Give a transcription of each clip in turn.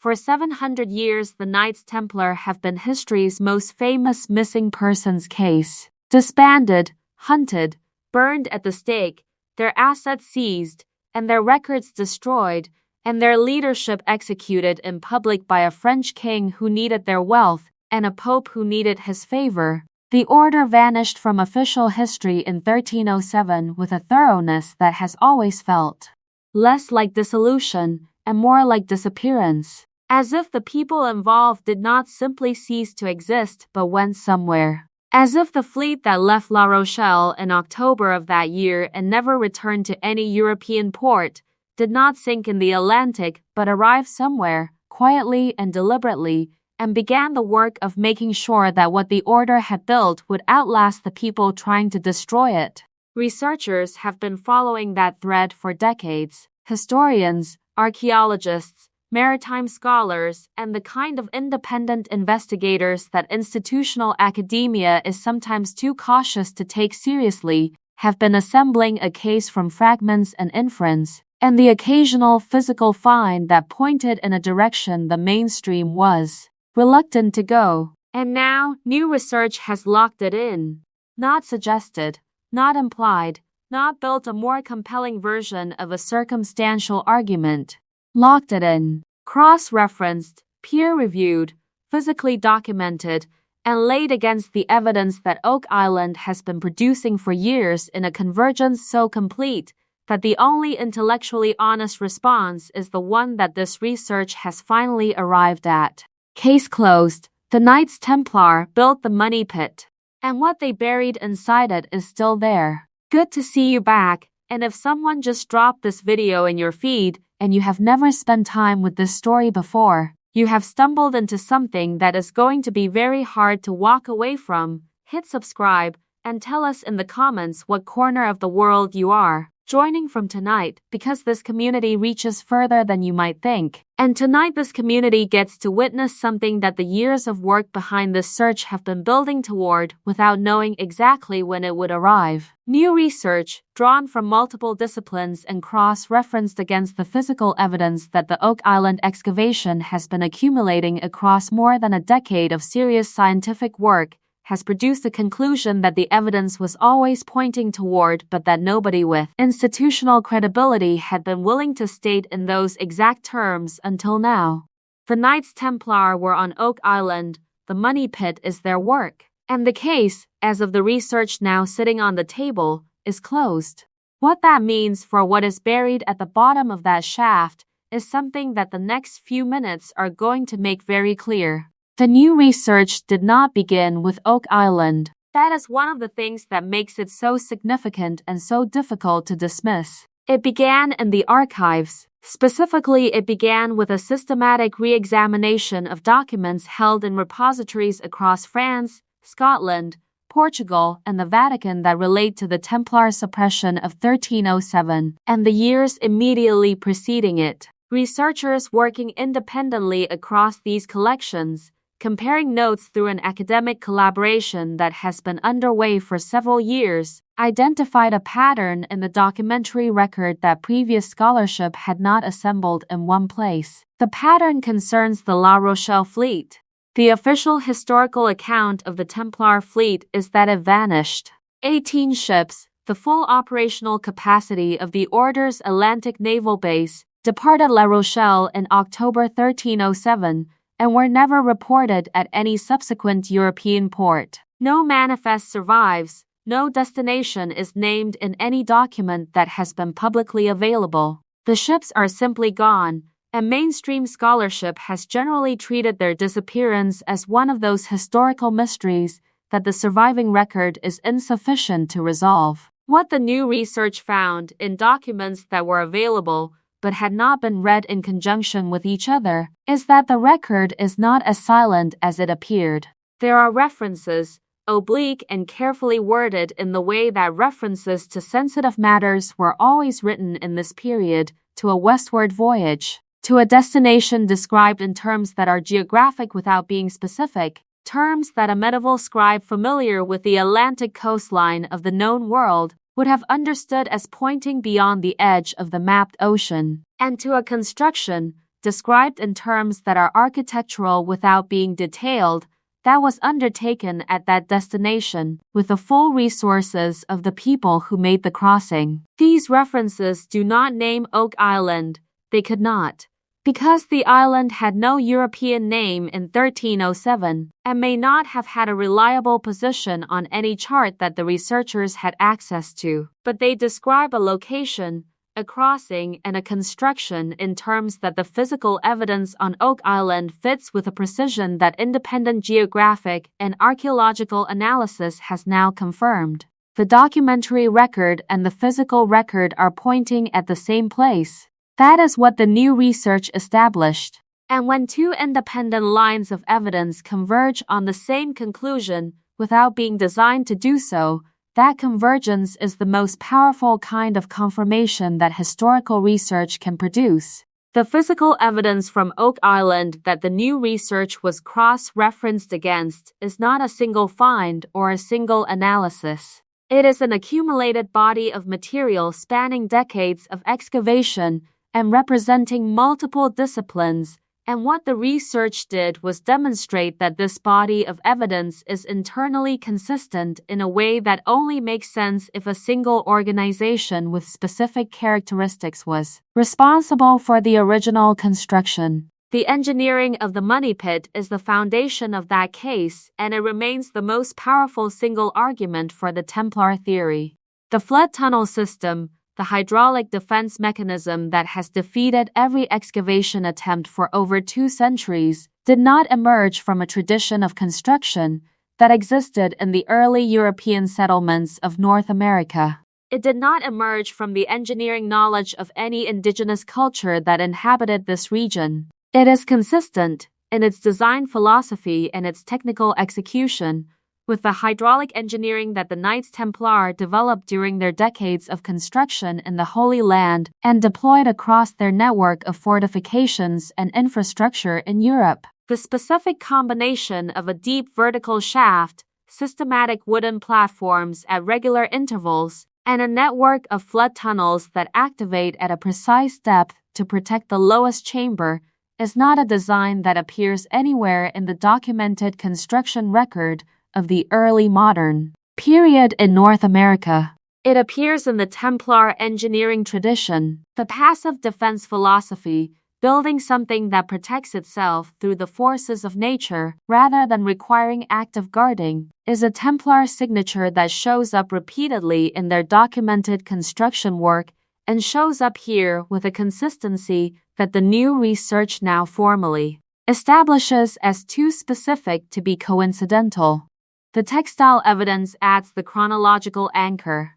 For 700 years, the Knights Templar have been history's most famous missing persons case. Disbanded, hunted, burned at the stake, their assets seized, and their records destroyed, and their leadership executed in public by a French king who needed their wealth and a pope who needed his favor. The order vanished from official history in 1307 with a thoroughness that has always felt less like dissolution and more like disappearance, as if the people involved did not simply cease to exist but went somewhere. As if the fleet that left La Rochelle in October of that year and never returned to any European port did not sink in the Atlantic but arrived somewhere, quietly and deliberately, and began the work of making sure that what the order had built would outlast the people trying to destroy it. Researchers have been following that thread for decades. Historians, archaeologists, maritime scholars, and the kind of independent investigators that institutional academia is sometimes too cautious to take seriously, have been assembling a case from fragments and inference, and the occasional physical find that pointed in a direction the mainstream was reluctant to go. And now, new research has locked it in. Not suggested, not implied, not built a more compelling version of a circumstantial argument. Locked it in. Cross-referenced, peer-reviewed, physically documented, and laid against the evidence that Oak Island has been producing for years in a convergence so complete that the only intellectually honest response is the one that this research has finally arrived at. Case closed. The Knights Templar built the money pit, and what they buried inside it is still there. Good to see you back, and if someone just dropped this video in your feed and you have never spent time with this story before, you have stumbled into something that is going to be very hard to walk away from. Hit subscribe and tell us in the comments what corner of the world you are joining from tonight, because this community reaches further than you might think. And tonight this community gets to witness something that the years of work behind this search have been building toward without knowing exactly when it would arrive. New research, drawn from multiple disciplines and cross-referenced against the physical evidence that the Oak Island excavation has been accumulating across more than a decade of serious scientific work, has produced a conclusion that the evidence was always pointing toward but that nobody with institutional credibility had been willing to state in those exact terms until now. The Knights Templar were on Oak Island, the money pit is their work, and the case, as of the research now sitting on the table, is closed. What that means for what is buried at the bottom of that shaft is something that the next few minutes are going to make very clear. The new research did not begin with Oak Island. That is one of the things that makes it so significant and so difficult to dismiss. It began in the archives. Specifically, it began with a systematic re-examination of documents held in repositories across France, Scotland, Portugal, and the Vatican that relate to the Templar suppression of 1307 and the years immediately preceding it. Researchers working independently across these collections, comparing notes through an academic collaboration that has been underway for several years, identified a pattern in the documentary record that previous scholarship had not assembled in one place. The pattern concerns the La Rochelle fleet. The official historical account of the Templar fleet is that it vanished. 18 ships, the full operational capacity of the Order's Atlantic Naval Base, departed La Rochelle in October 1307, and were never reported at any subsequent European port. No manifest survives, no destination is named in any document that has been publicly available. The ships are simply gone, and mainstream scholarship has generally treated their disappearance as one of those historical mysteries that the surviving record is insufficient to resolve. What the new research found in documents that were available but had not been read in conjunction with each other, is that the record is not as silent as it appeared. There are references, oblique and carefully worded in the way that references to sensitive matters were always written in this period, to a westward voyage, to a destination described in terms that are geographic without being specific, terms that a medieval scribe familiar with the Atlantic coastline of the known world would have understood as pointing beyond the edge of the mapped ocean, and to a construction, described in terms that are architectural without being detailed, that was undertaken at that destination, with the full resources of the people who made the crossing. These references do not name Oak Island. They could not, because the island had no European name in 1307, and may not have had a reliable position on any chart that the researchers had access to. But they describe a location, a crossing, and a construction in terms that the physical evidence on Oak Island fits with a precision that independent geographic and archaeological analysis has now confirmed. The documentary record and the physical record are pointing at the same place. That is what the new research established. And when two independent lines of evidence converge on the same conclusion without being designed to do so, that convergence is the most powerful kind of confirmation that historical research can produce. The physical evidence from Oak Island that the new research was cross-referenced against is not a single find or a single analysis. It is an accumulated body of material spanning decades of excavation and representing multiple disciplines, and what the research did was demonstrate that this body of evidence is internally consistent in a way that only makes sense if a single organization with specific characteristics was responsible for the original construction. The engineering of the money pit is the foundation of that case, and it remains the most powerful single argument for the Templar theory. The flood tunnel system, the hydraulic defense mechanism that has defeated every excavation attempt for over 2 centuries, did not emerge from a tradition of construction that existed in the early European settlements of North America. It did not emerge from the engineering knowledge of any indigenous culture that inhabited this region. It is consistent, in its design philosophy and its technical execution, with the hydraulic engineering that the Knights Templar developed during their decades of construction in the Holy Land and deployed across their network of fortifications and infrastructure in Europe. The specific combination of a deep vertical shaft, systematic wooden platforms at regular intervals, and a network of flood tunnels that activate at a precise depth to protect the lowest chamber is not a design that appears anywhere in the documented construction record of the early modern period in North America. It appears in the Templar engineering tradition. The passive defense philosophy, building something that protects itself through the forces of nature rather than requiring active guarding, is a Templar signature that shows up repeatedly in their documented construction work and shows up here with a consistency that the new research now formally establishes as too specific to be coincidental. The textile evidence adds the chronological anchor.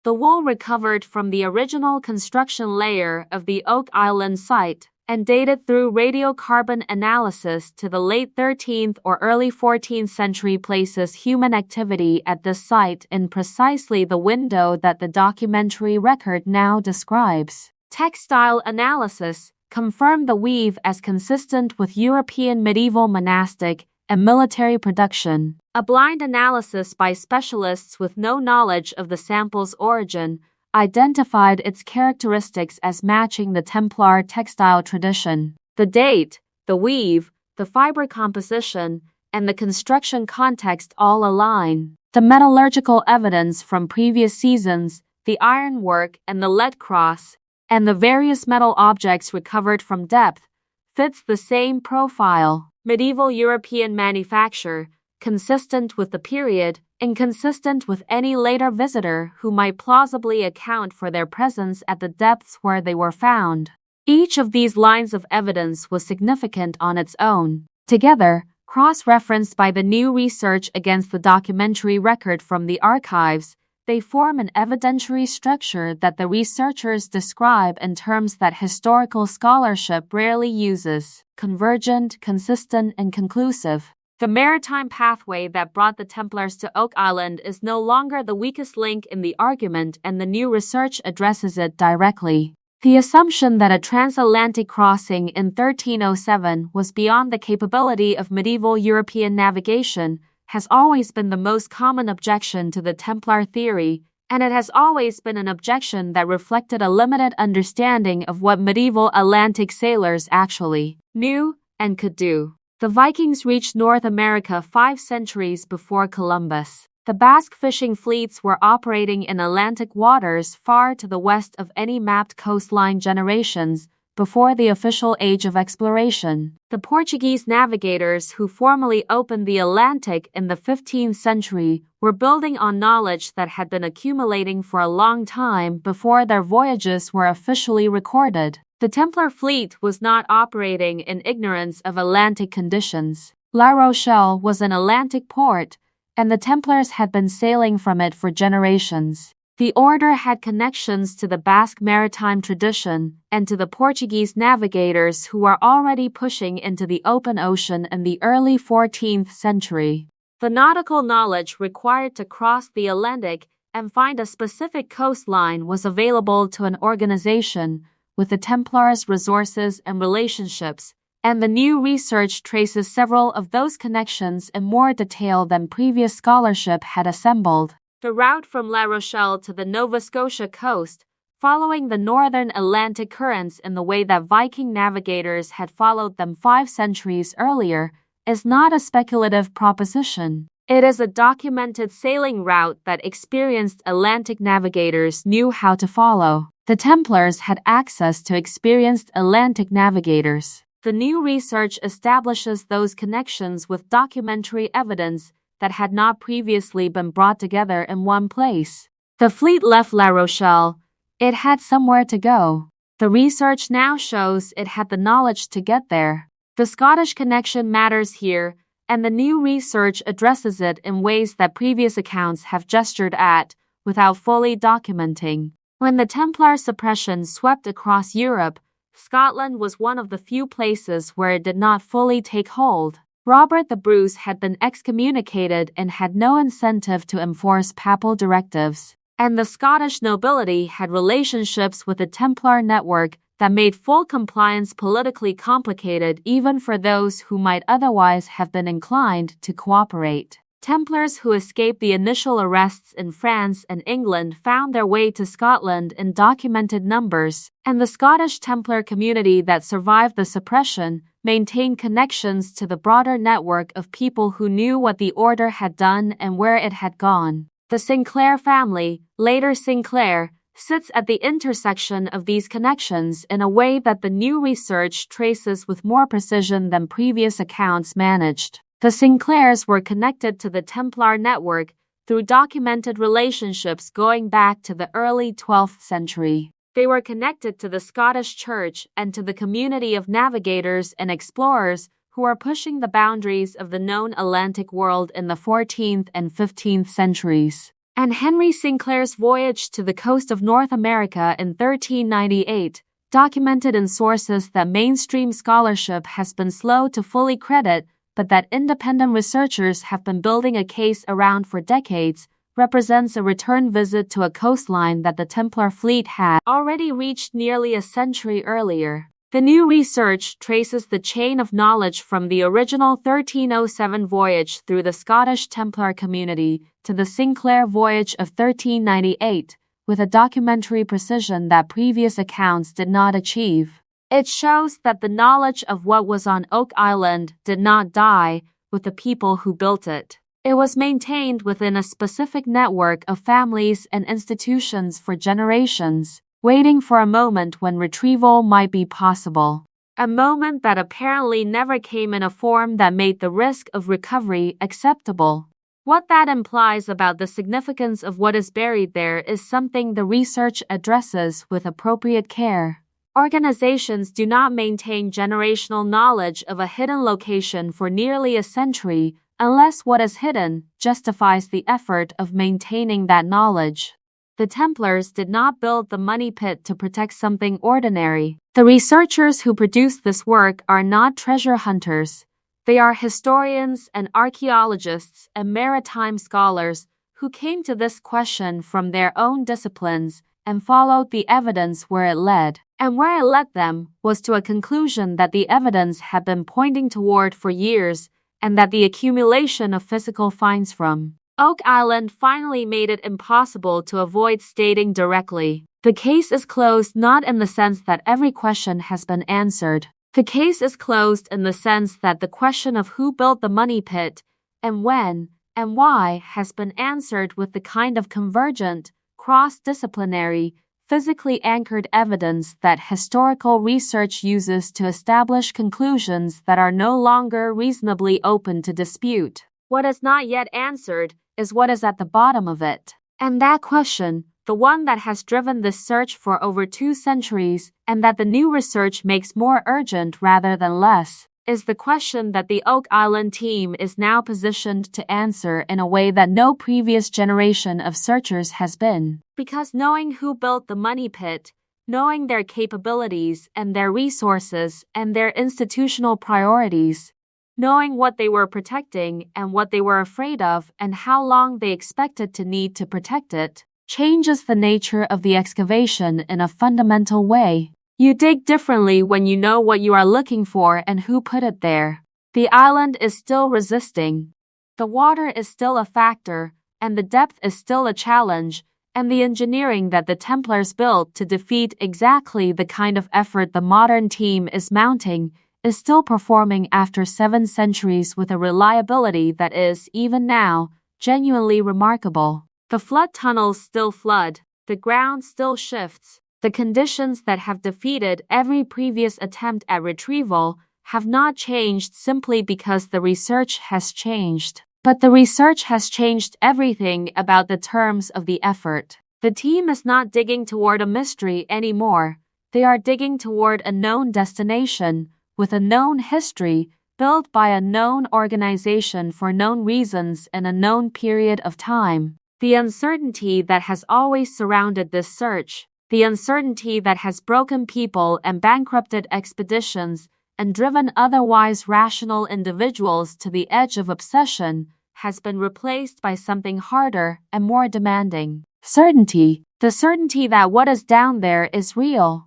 The wool recovered from the original construction layer of the Oak Island site and dated through radiocarbon analysis to the late 13th or early 14th century places human activity at this site in precisely the window that the documentary record now describes. Textile analysis confirmed the weave as consistent with European medieval monastic and military production. A blind analysis by specialists with no knowledge of the sample's origin identified its characteristics as matching the Templar textile tradition. The date, the weave, the fiber composition, and the construction context all align. The metallurgical evidence from previous seasons, the ironwork and the lead cross, and the various metal objects recovered from depth, fits the same profile. Medieval European manufacture, consistent with the period, inconsistent with any later visitor who might plausibly account for their presence at the depths where they were found. Each of these lines of evidence was significant on its own. Together, cross-referenced by the new research against the documentary record from the archives, they form an evidentiary structure that the researchers describe in terms that historical scholarship rarely uses: convergent, consistent, and conclusive. The maritime pathway that brought the Templars to Oak Island is no longer the weakest link in the argument, and the new research addresses it directly. The assumption that a transatlantic crossing in 1307 was beyond the capability of medieval European navigation has always been the most common objection to the Templar theory, and it has always been an objection that reflected a limited understanding of what medieval Atlantic sailors actually knew and could do. The Vikings reached North America 5 centuries before Columbus. The Basque fishing fleets were operating in Atlantic waters far to the west of any mapped coastline generations before the official age of exploration. The Portuguese navigators who formally opened the Atlantic in the 15th century were building on knowledge that had been accumulating for a long time before their voyages were officially recorded. The Templar fleet was not operating in ignorance of Atlantic conditions. La Rochelle was an Atlantic port, and the Templars had been sailing from it for generations. The order had connections to the Basque maritime tradition and to the Portuguese navigators who were already pushing into the open ocean in the early 14th century. The nautical knowledge required to cross the Atlantic and find a specific coastline was available to an organization with the Templars' resources and relationships, and the new research traces several of those connections in more detail than previous scholarship had assembled. The route from La Rochelle to the Nova Scotia coast, following the northern Atlantic currents in the way that Viking navigators had followed them 5 centuries earlier, is not a speculative proposition. It is a documented sailing route that experienced Atlantic navigators knew how to follow. The Templars had access to experienced Atlantic navigators. The new research establishes those connections with documentary evidence that had not previously been brought together in one place. The fleet left La Rochelle. It had somewhere to go. The research now shows it had the knowledge to get there. The Scottish connection matters here, and the new research addresses it in ways that previous accounts have gestured at, without fully documenting. When the Templar suppression swept across Europe, Scotland was one of the few places where it did not fully take hold. Robert the Bruce had been excommunicated and had no incentive to enforce papal directives, and the Scottish nobility had relationships with the Templar network that made full compliance politically complicated even for those who might otherwise have been inclined to cooperate. Templars who escaped the initial arrests in France and England found their way to Scotland in documented numbers, and the Scottish Templar community that survived the suppression maintained connections to the broader network of people who knew what the order had done and where it had gone. The Sinclair family, later Sinclair, sits at the intersection of these connections in a way that the new research traces with more precision than previous accounts managed. The Sinclairs were connected to the Templar network through documented relationships going back to the early 12th century. They were connected to the Scottish Church and to the community of navigators and explorers who were pushing the boundaries of the known Atlantic world in the 14th and 15th centuries. And Henry Sinclair's voyage to the coast of North America in 1398, documented in sources that mainstream scholarship has been slow to fully credit, but that independent researchers have been building a case around for decades, represents a return visit to a coastline that the Templar fleet had already reached nearly a century earlier. The new research traces the chain of knowledge from the original 1307 voyage through the Scottish Templar community to the Sinclair voyage of 1398, with a documentary precision that previous accounts did not achieve. It shows that the knowledge of what was on Oak Island did not die with the people who built it. It was maintained within a specific network of families and institutions for generations, waiting for a moment when retrieval might be possible. A moment that apparently never came in a form that made the risk of recovery acceptable. What that implies about the significance of what is buried there is something the research addresses with appropriate care. Organizations do not maintain generational knowledge of a hidden location for nearly a century unless what is hidden justifies the effort of maintaining that knowledge. The Templars did not build the money pit to protect something ordinary. The researchers who produce this work are not treasure hunters. They are historians and archaeologists and maritime scholars who came to this question from their own disciplines and followed the evidence where it led. And where it led them was to a conclusion that the evidence had been pointing toward for years, and that the accumulation of physical finds from Oak Island finally made it impossible to avoid stating directly. The case is closed not in the sense that every question has been answered. The case is closed in the sense that the question of who built the money pit, and when, and why has been answered with the kind of convergent, cross-disciplinary, physically anchored evidence that historical research uses to establish conclusions that are no longer reasonably open to dispute. What is not yet answered is what is at the bottom of it. And that question, the one that has driven this search for over 2 centuries, and that the new research makes more urgent rather than less, is the question that the Oak Island team is now positioned to answer in a way that no previous generation of searchers has been. Because knowing who built the money pit, knowing their capabilities and their resources and their institutional priorities, knowing what they were protecting and what they were afraid of and how long they expected to need to protect it, changes the nature of the excavation in a fundamental way. You dig differently when you know what you are looking for and who put it there. The island is still resisting. The water is still a factor, and the depth is still a challenge, and the engineering that the Templars built to defeat exactly the kind of effort the modern team is mounting is still performing after 7 centuries with a reliability that is, even now, genuinely remarkable. The flood tunnels still flood, the ground still shifts. The conditions that have defeated every previous attempt at retrieval have not changed simply because the research has changed. But the research has changed everything about the terms of the effort. The team is not digging toward a mystery anymore. They are digging toward a known destination, with a known history, built by a known organization for known reasons in a known period of time. The uncertainty that has always surrounded this search, the uncertainty that has broken people and bankrupted expeditions and driven otherwise rational individuals to the edge of obsession, has been replaced by something harder and more demanding. Certainty. The certainty that what is down there is real.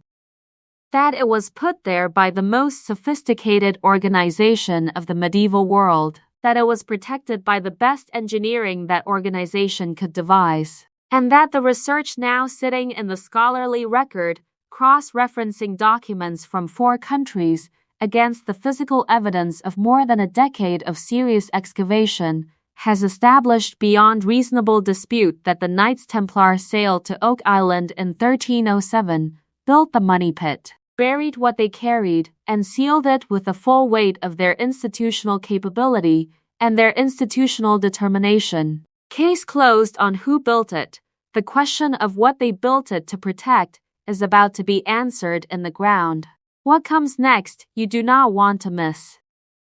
That it was put there by the most sophisticated organization of the medieval world. That it was protected by the best engineering that organization could devise. And that the research now sitting in the scholarly record, cross-referencing documents from 4 countries against the physical evidence of more than a decade of serious excavation, has established beyond reasonable dispute that the Knights Templar sailed to Oak Island in 1307, built the money pit, buried what they carried, and sealed it with the full weight of their institutional capability and their institutional determination. Case closed on who built it. The question of what they built it to protect is about to be answered in the ground. What comes next, you do not want to miss.